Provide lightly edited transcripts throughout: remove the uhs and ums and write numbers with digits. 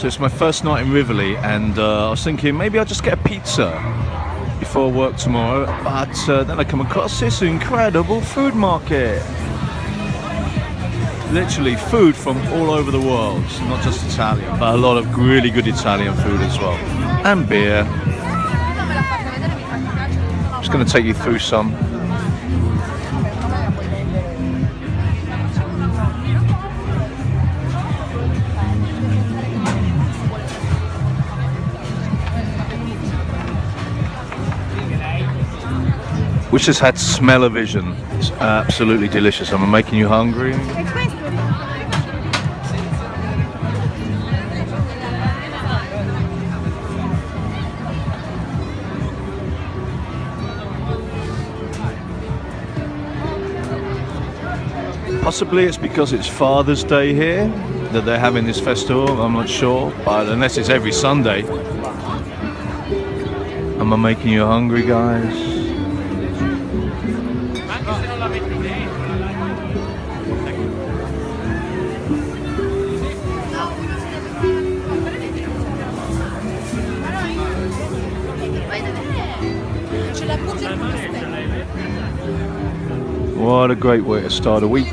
So it's my first night in Rivoli, and I was thinking maybe I'll just get a pizza before work tomorrow, but then I come across this incredible food market. Literally food from all over the world, not just Italian, but a lot of really good Italian food as well, and beer. I'm just going to take you through some. Which has had smell-o-vision. It's absolutely delicious. Am I making you hungry? Possibly it's because it's Father's Day here that they're having this festival. I'm not sure, but unless it's every Sunday. Am I making you hungry, guys? What a great way to start a week.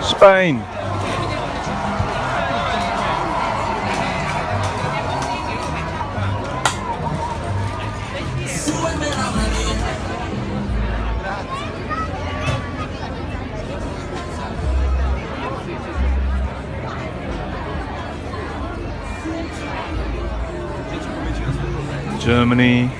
Spain. Germany.